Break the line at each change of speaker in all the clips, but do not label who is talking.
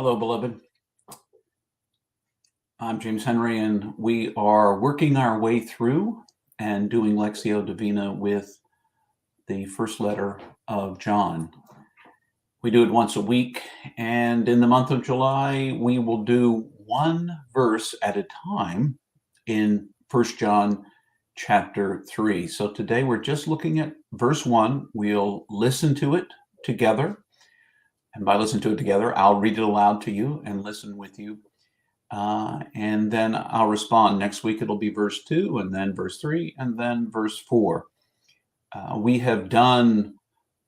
Hello, beloved. I'm James Henry, and we are working our way through and doing Lectio Divina with the first letter of John. We do it once a week, and in the month of July, we will do one verse at a time in 1 John chapter 3. So today we're just looking at verse 1. We'll listen to it together. And by listen to it together, I'll read it aloud to you and listen with you. And then I'll respond. Next week it'll be verse 2, and then verse 3, and then verse 4. We have done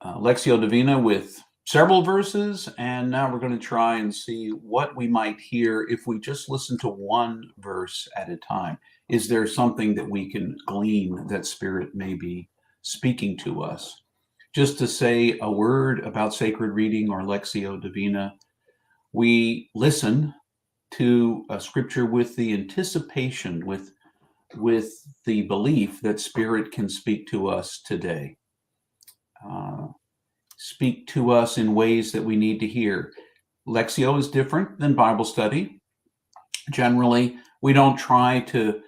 Lectio Divina with several verses, and now we're going to try and see what we might hear if we just listen to one verse at a time. Is there something that we can glean that Spirit may be speaking to us? Just to say a word about sacred reading or Lectio Divina, we listen to a scripture with the anticipation, with the belief that Spirit can speak to us today, speak to us in ways that we need to hear. Lectio is different than Bible study. Generally, we don't try to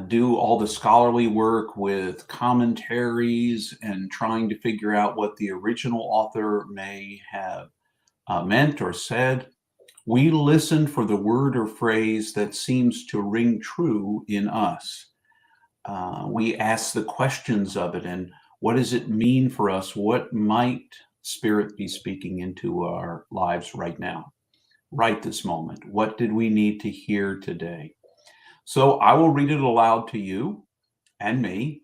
do all the scholarly work with commentaries and trying to figure out what the original author may have meant or said. We listen for the word or phrase that seems to ring true in us. We ask the questions of it, and what does it mean for us? What might Spirit be speaking into our lives right now, right this moment? What did we need to hear today? So I will read it aloud to you and me.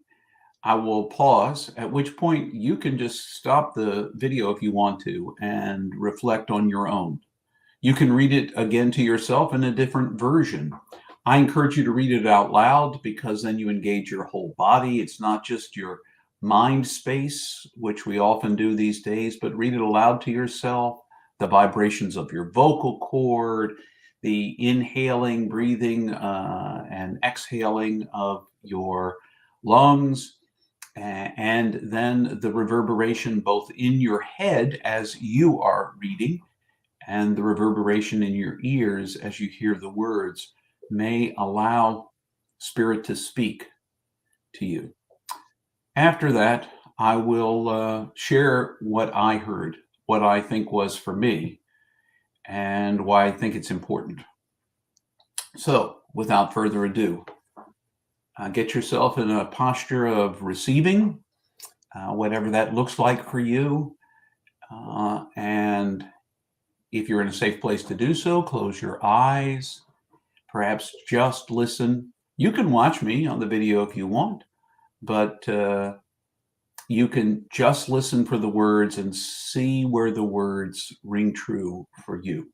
I will pause, at which point you can just stop the video if you want to and reflect on your own. You can read it again to yourself in a different version. I encourage you to read it out loud because then you engage your whole body. It's not just your mind space, which we often do these days, but read it aloud to yourself, the vibrations of your vocal cord, the inhaling, breathing, and exhaling of your lungs, and then the reverberation both in your head as you are reading and the reverberation in your ears as you hear the words may allow Spirit to speak to you. After that, I will share what I heard, what I think was for me, and why I think it's important. So, without further ado, get yourself in a posture of receiving, whatever that looks like for you, and if you're in a safe place to do so, close your eyes, perhaps just listen. You can watch me on the video if you want, but you can just listen for the words and see where the words ring true for you.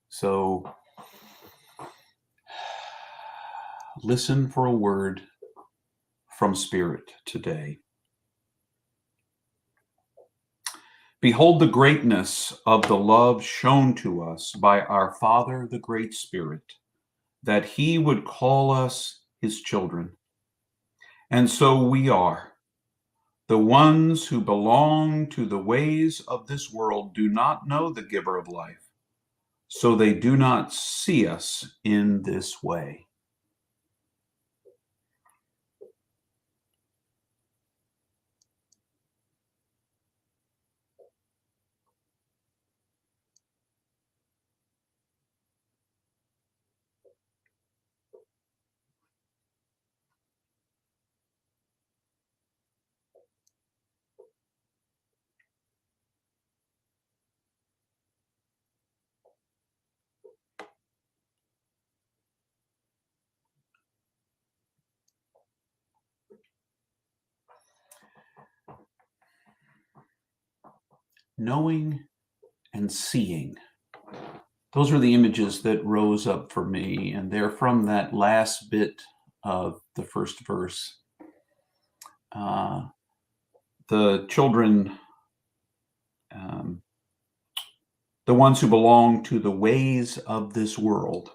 So listen for a word from Spirit today. Behold the greatness of the love shown to us by our Father, the Great Spirit, that he would call us his children. And so we are. The ones who belong to the ways of this world do not know the giver of life, so they do not see us in this way. Knowing and seeing. Those are the images that rose up for me, and they're from that last bit of the first verse. The children, the ones who belong to the ways of this world,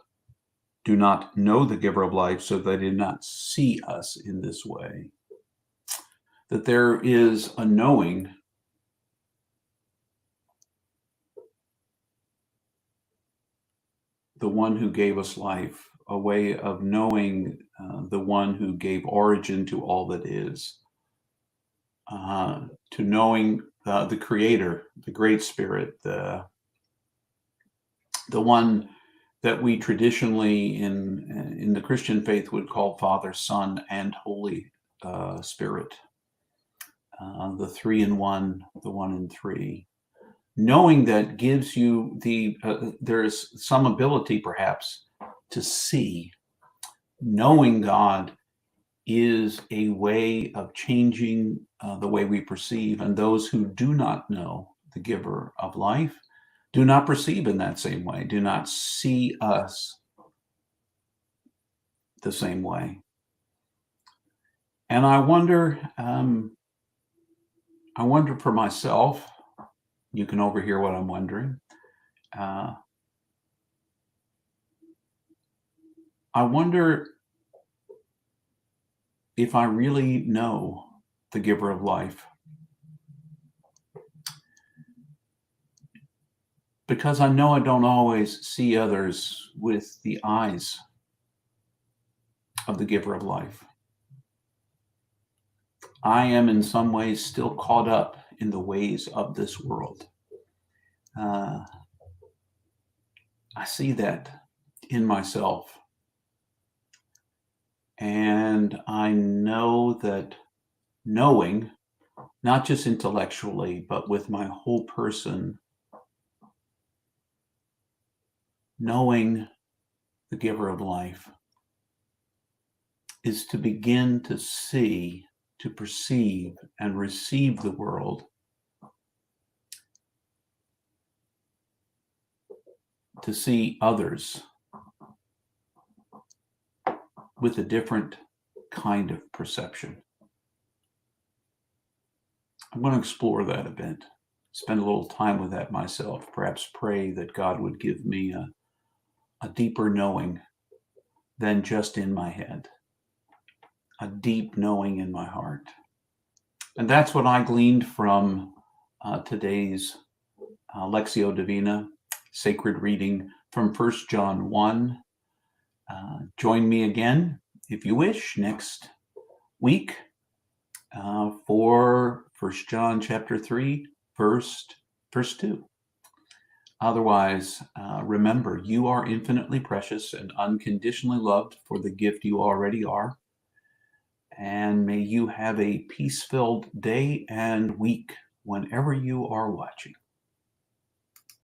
do not know the giver of life, so they did not see us in this way. That there is a knowing the one who gave us life, a way of knowing the one who gave origin to all that is, to knowing the Creator, the Great Spirit, the one that we traditionally in the Christian faith would call Father, Son, and Holy Spirit, the three in one, the one in three. Knowing that gives you there's some ability perhaps to see. Knowing God is a way of changing the way we perceive, and those who do not know the giver of life do not perceive in that same way, do not see us the same way. And I wonder for myself, you can overhear what I'm wondering. I wonder if I really know the giver of life. Because I know I don't always see others with the eyes of the giver of life. I am in some ways still caught up in the ways of this world. I see that in myself. And I know that knowing, not just intellectually, but with my whole person, knowing the giver of life is to begin to see, to perceive, and receive the world, to see others with a different kind of perception. I'm going to explore that a bit, spend a little time with that myself, perhaps pray that God would give me a deeper knowing than just in my head, a deep knowing in my heart. And that's what I gleaned from today's Lectio Divina, sacred reading from 1 John 1. Join me again, if you wish, next week for 1 John chapter 3, verse 2. Otherwise, remember, you are infinitely precious and unconditionally loved for the gift you already are. And may you have a peace-filled day and week whenever you are watching.